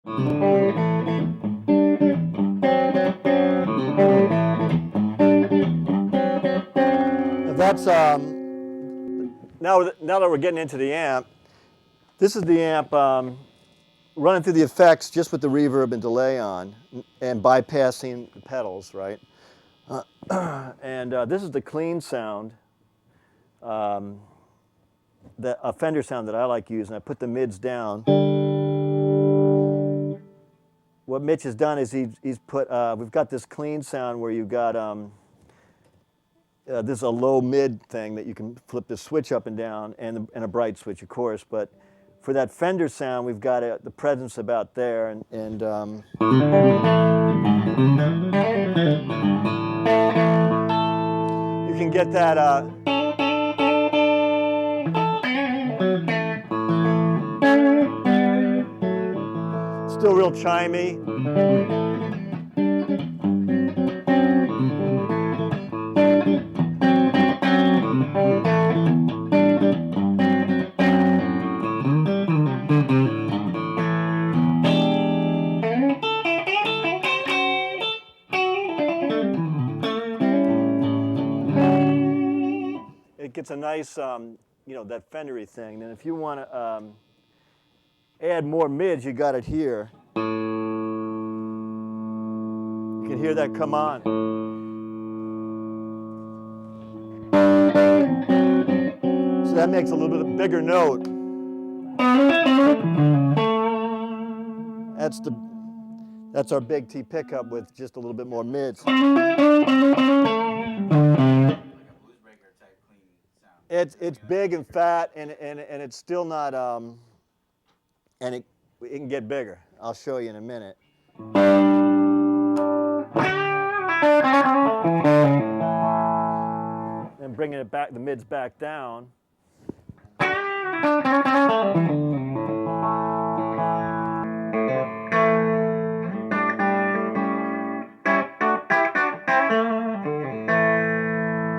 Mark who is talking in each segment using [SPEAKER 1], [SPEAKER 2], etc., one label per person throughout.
[SPEAKER 1] That's now that we're getting into the amp, this is the amp running through the effects just with the reverb and delay on and bypassing the pedals, right? And this is the clean sound, a Fender sound that I like using. I put the mids down. What Mitch has done is he's put, we've got this clean sound where you've got, this is a low mid thing that you can flip the switch up and down, and a bright switch, of course. But for that Fender sound, we've got the presence about there, and you can get that. Still real chimey. It gets a nice, you know, that Fendery thing. And if you want to add more mids, you got it here. You can hear that come on. So that makes a little bit of a bigger note. That's our big T pickup with just a little bit more mids. It's big and fat, and it's still not, and it can get bigger. I'll show you in a minute. And bringing it back, the mids back down.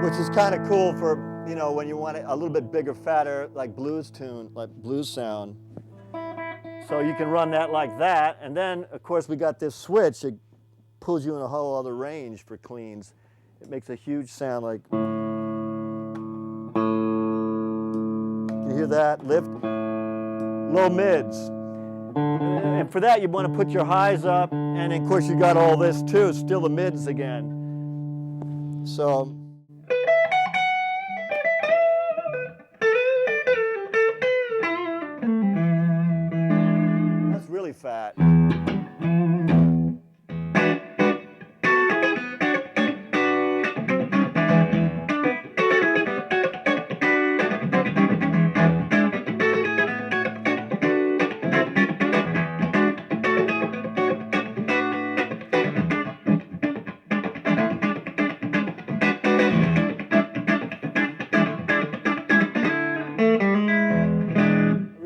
[SPEAKER 1] Which is kind of cool for, you know, when you want a little bit bigger, fatter, like blues tune, like blues sound. So you can run that like that, and then, of course, we got this switch that pulls you in a whole other range for cleans. It makes a huge sound like, you hear that? Lift, low mids. And for that, you want to put your highs up, and of course, you got all this too, still the mids again. So. That's really fat.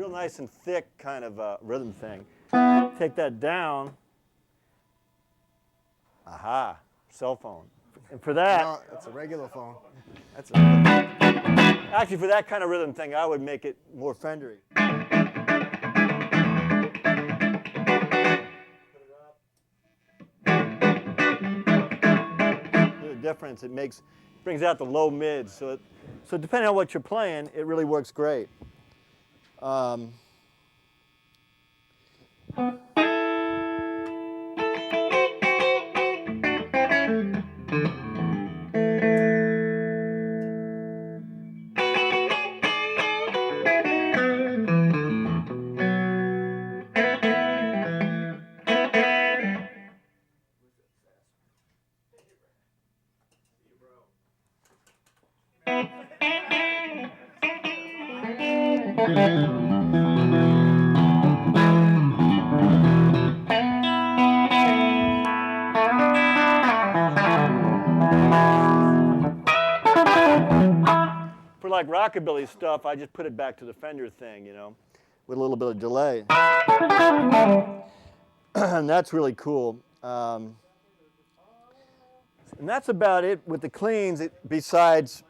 [SPEAKER 1] Nice and thick kind of rhythm thing. Take that down. Aha, cell phone. And for that,
[SPEAKER 2] no, it's a regular phone.
[SPEAKER 1] Actually, for that kind of rhythm thing, I would make it more Fendery. The difference it makes brings out the low mids. So depending on what you're playing, it really works great. For like rockabilly stuff, I just put it back to the Fender thing, you know, with a little bit of delay. And that's really cool. And that's about it with the cleans. Besides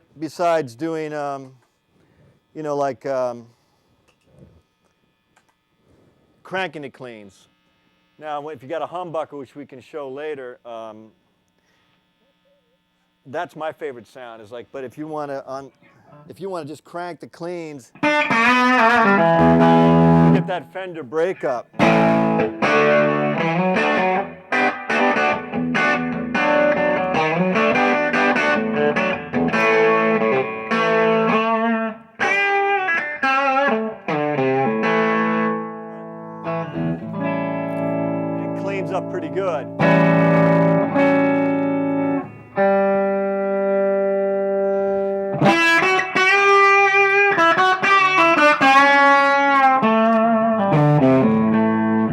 [SPEAKER 1] doing, you know, like cranking the cleans. Now, if you got a humbucker, which we can show later, that's my favorite sound. Is like, but if you want to just crank the cleans, you get that Fender breakup. It cleans up pretty good.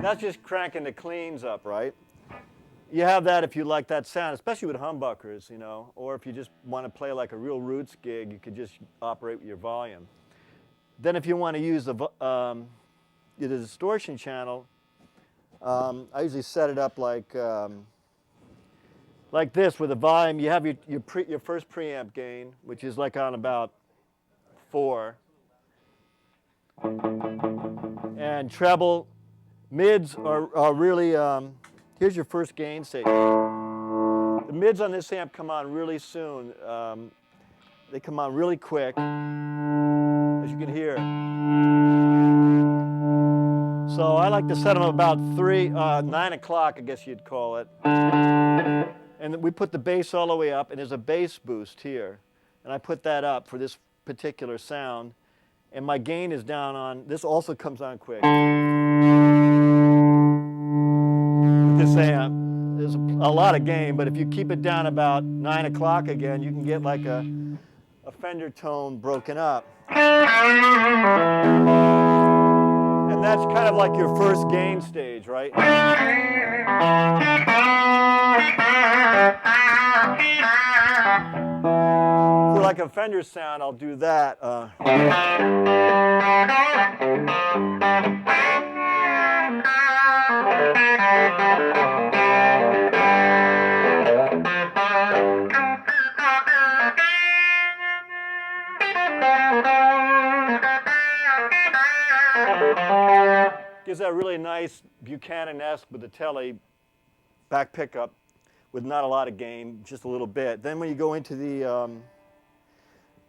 [SPEAKER 1] That's just cranking the cleans up, right? You have that if you like that sound, especially with humbuckers, you know, or if you just want to play like a real roots gig, you could just operate with your volume. Then if you want to use the distortion channel, I usually set it up like this with a volume. You have your first preamp gain, which is like on about 4. And treble, mids are really, here's your first gain stage. The mids on this amp come on really soon. They come on really quick, as you can hear. So I like to set them about 9 o'clock, I guess you'd call it. And we put the bass all the way up, and there's a bass boost here. And I put that up for this particular sound. And my gain is down on, this also comes on quick. With this amp, there's a lot of gain, but if you keep it down about 9 o'clock again, you can get like a Fender tone broken up. And that's kind of like your first gain stage, right? For like a Fender sound, I'll do that. Gives that really nice Buchanan-esque with the Tele back pickup with not a lot of gain, just a little bit. Then when you go into the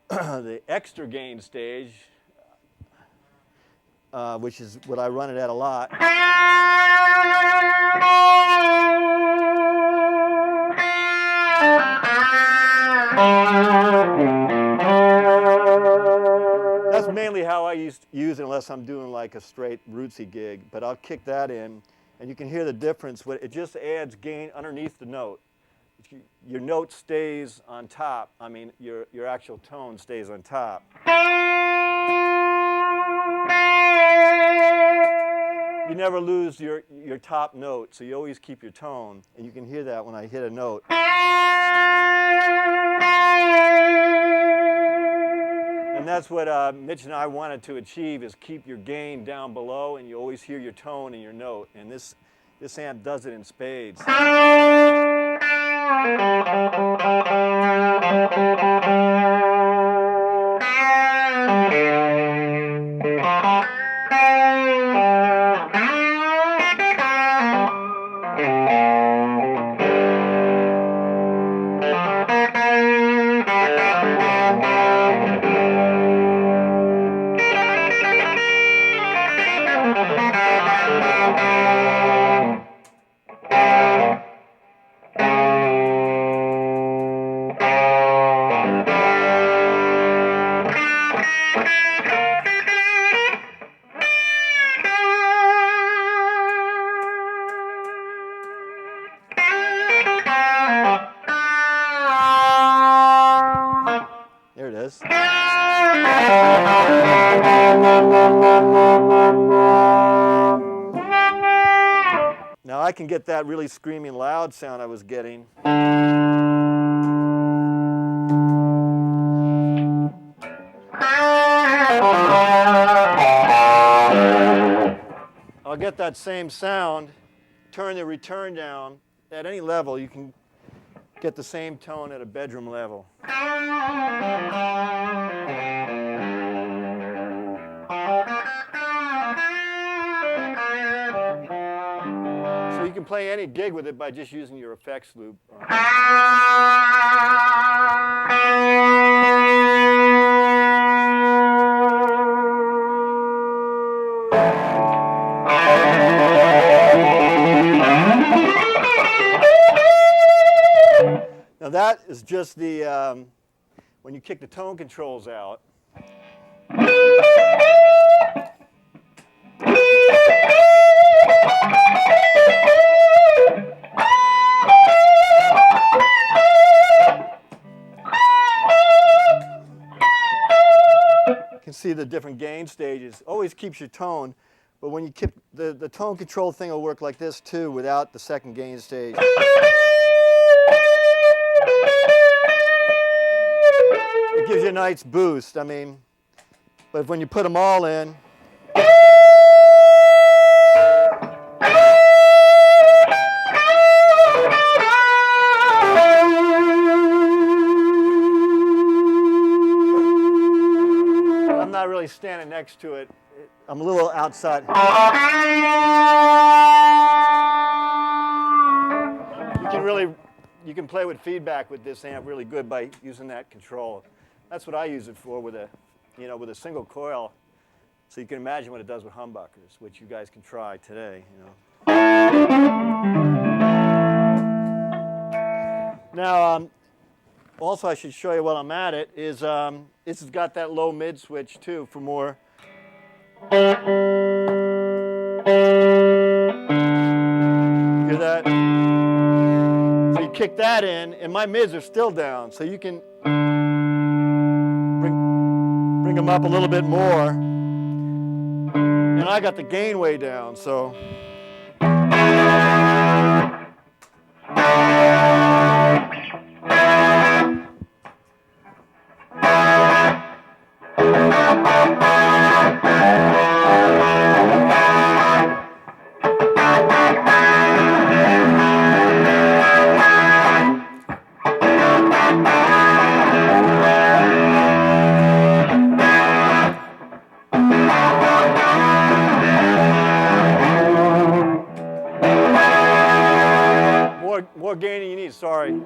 [SPEAKER 1] the extra gain stage, which is what I run it at a lot. That's mainly how I use it unless I'm doing like a straight rootsy gig, but I'll kick that in and you can hear the difference. It just adds gain underneath the note. Your note stays on top. I mean, your actual tone stays on top. You never lose your top note, so you always keep your tone, and you can hear that when I hit a note. And that's what Mitch and I wanted to achieve, is keep your gain down below, and you always hear your tone and your note. And this amp does it in spades. There it is. Now I can get that really screaming loud sound I was getting. I'll get that same sound, turn the return down. At any level, you can get the same tone at a bedroom level. can play any gig with it by just using your effects loop. Now that is just the, when you kick the tone controls out. You can see the different gain stages. Always keeps your tone, but when you kick, the tone control thing will work like this too without the second gain stage. It gives you a nice boost, I mean, but when you put them all in, I'm not really standing next to it. I'm a little outside. You can play with feedback with this amp really good by using that control. That's what I use it for with a, with a single coil. So you can imagine what it does with humbuckers, which you guys can try today, Now, also I should show you while I'm at it is this has got that low mid switch too for more. Hear that? So you kick that in, and my mids are still down, so you can bring them up a little bit more. And I got the gain way down, so. More gain than you need, sorry.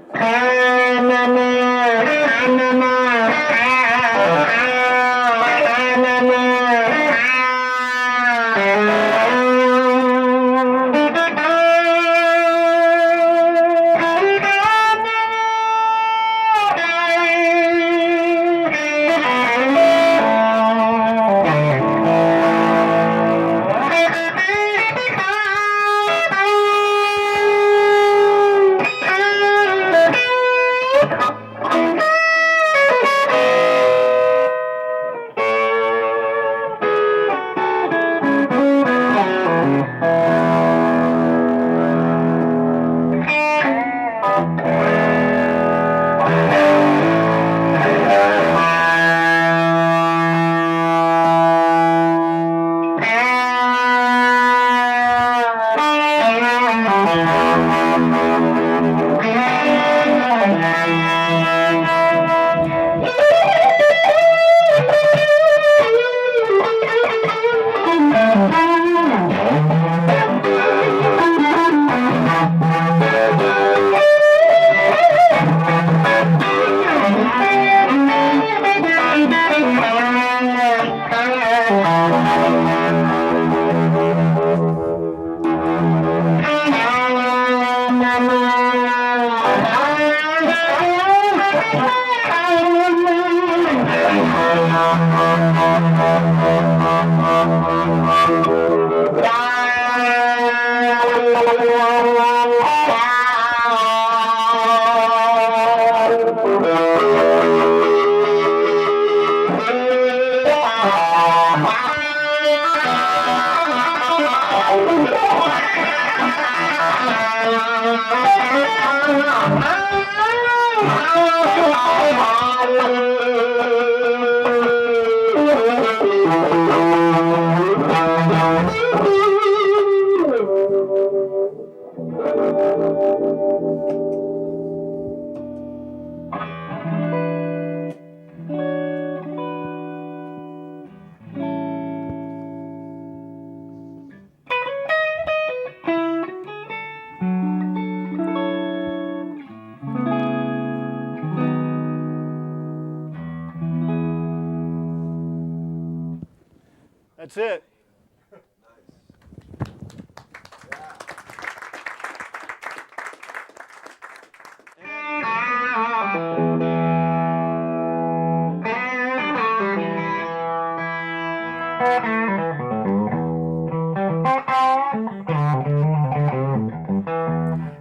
[SPEAKER 1] That's it.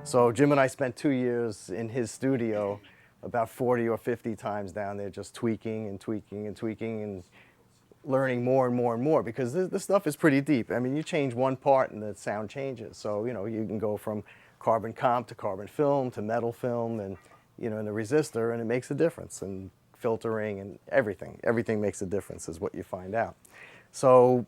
[SPEAKER 1] So Jim and I spent 2 years in his studio, about 40 or 50 times down there, just tweaking and tweaking and tweaking and learning more and more and more, because this stuff is pretty deep. I mean, you change one part and the sound changes. So, you know, you can go from carbon comp to carbon film to metal film and, you know, in the resistor, and it makes a difference. And filtering and everything. Everything makes a difference is what you find out. So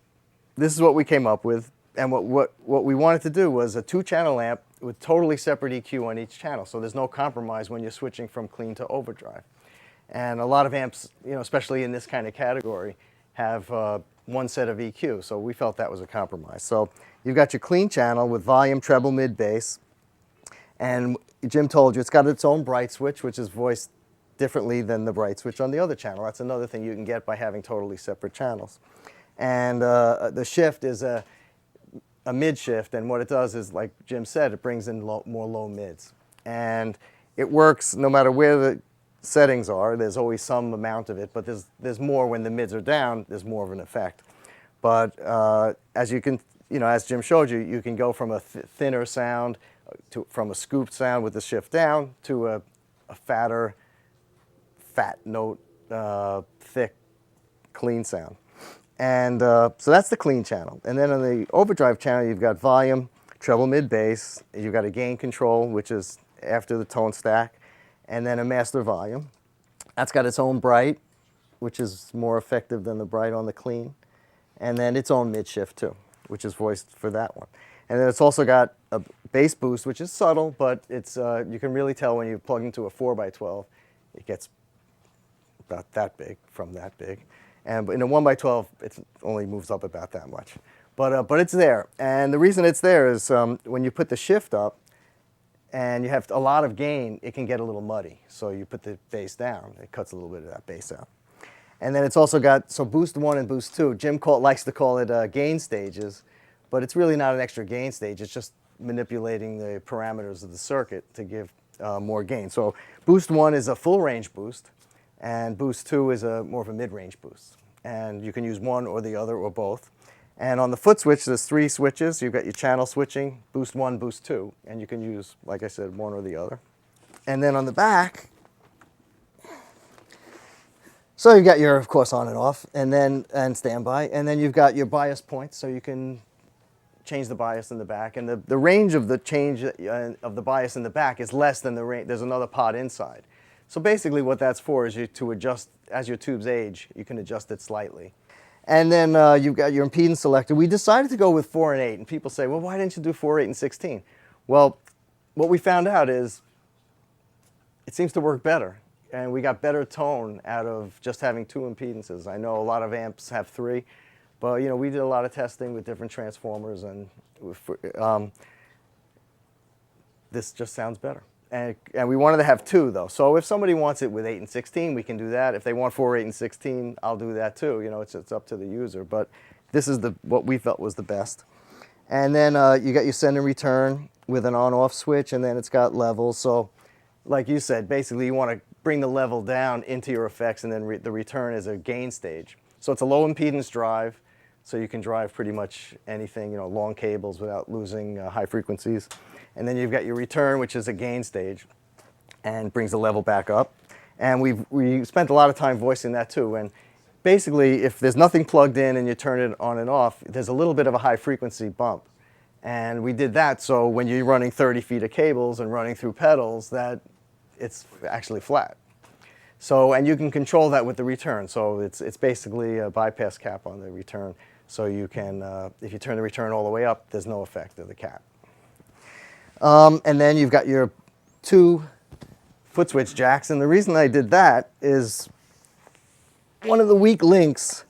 [SPEAKER 1] this is what we came up with. And what we wanted to do was a 2-channel amp with totally separate EQ on each channel. So there's no compromise when you're switching from clean to overdrive. And a lot of amps, you know, especially in this kind of category, have one set of EQ, so we felt that was a compromise. So you've got your clean channel with volume, treble, mid, bass, and Jim told you it's got its own bright switch, which is voiced differently than the bright switch on the other channel. That's another thing you can get by having totally separate channels. And the shift is a mid shift, and what it does is, like Jim said, it brings in more low mids. And it works no matter where the settings are. There's always some amount of it, but there's more when the mids are down. There's more of an effect. But as you can, you know, as Jim showed you, you can go from a thinner sound from a scooped sound with the shift down to a fatter, fat note, thick, clean sound. And so that's the clean channel. And then on the overdrive channel, you've got volume, treble, mid, bass. You've got a gain control, which is after the tone stack, and then a master volume. That's got its own bright, which is more effective than the bright on the clean, and then its own mid shift too, which is voiced for that one. And then it's also got a bass boost, which is subtle, but it's you can really tell when you plug into a 4x12, it gets about that big from that big. And in a 1x12, it only moves up about that much. But it's there. And the reason it's there is when you put the shift up and you have a lot of gain, it can get a little muddy. So you put the bass down, it cuts a little bit of that bass out. And then it's also got, so boost 1 and boost 2, Jim likes to call it gain stages, but it's really not an extra gain stage. It's just manipulating the parameters of the circuit to give more gain. So boost 1 is a full range boost, and boost 2 is more of a mid-range boost. And you can use one or the other or both. And on the foot switch, there's 3 switches. You've got your channel switching, boost 1, boost 2, and you can use, like I said, one or the other. And then on the back, so you've got your, of course, on and off, and standby, and then you've got your bias points, so you can change the bias in the back. And the range of the change of the bias in the back is less than the range. There's another pot inside. So basically what that's for is to adjust, as your tubes age, you can adjust it slightly. And then you've got your impedance selector. We decided to go with 4 and 8, and people say, well, why didn't you do 4, 8, and 16? Well, what we found out is it seems to work better, and we got better tone out of just having 2 impedances. I know a lot of amps have 3, but you know, we did a lot of testing with different transformers, and this just sounds better. And we wanted to have 2, though. So if somebody wants it with 8 and 16, we can do that. If they want 4, 8, and 16, I'll do that too. You know, it's up to the user. But this is what we felt was the best. And then you got your send and return with an on-off switch, and then it's got levels. So like you said, basically you want to bring the level down into your effects, and then the return is a gain stage. So it's a low impedance drive, so you can drive pretty much anything, you know, long cables without losing high frequencies. And then you've got your return, which is a gain stage, and brings the level back up. And we spent a lot of time voicing that too. And basically, if there's nothing plugged in and you turn it on and off, there's a little bit of a high frequency bump. And we did that so when you're running 30 feet of cables and running through pedals, that it's actually flat. So, and you can control that with the return. So it's basically a bypass cap on the return. So you can, if you turn the return all the way up, there's no effect of the cap. And then you've got your 2 foot switch jacks. And the reason I did that is one of the weak links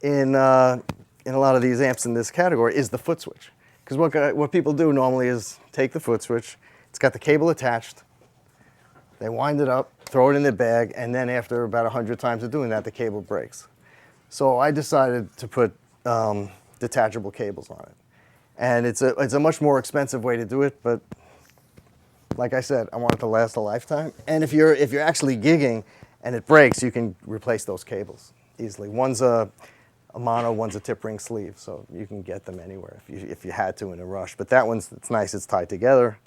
[SPEAKER 1] in a lot of these amps in this category is the foot switch. Because what people do normally is take the foot switch, it's got the cable attached, they wind it up, throw it in their bag, and then after about 100 times of doing that, the cable breaks. So I decided to put
[SPEAKER 2] detachable cables on it. And it's a much more expensive way to do it, but like I said, I want it to last a lifetime. And if you're actually gigging and it breaks, you can replace those cables easily. One's a mono, one's a tip ring sleeve, so you can get them anywhere if you had to in a rush. But that one's, it's nice, it's tied together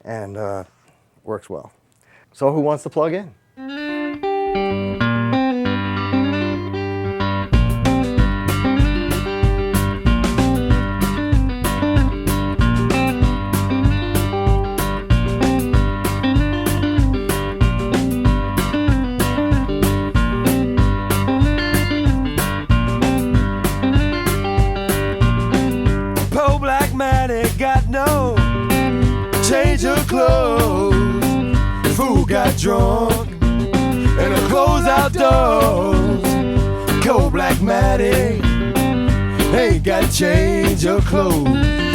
[SPEAKER 2] and works well. So who wants to plug in?
[SPEAKER 3] Got no change of clothes. Fool got drunk and her clothes outdoors. Cold black Maddie ain't got change of clothes.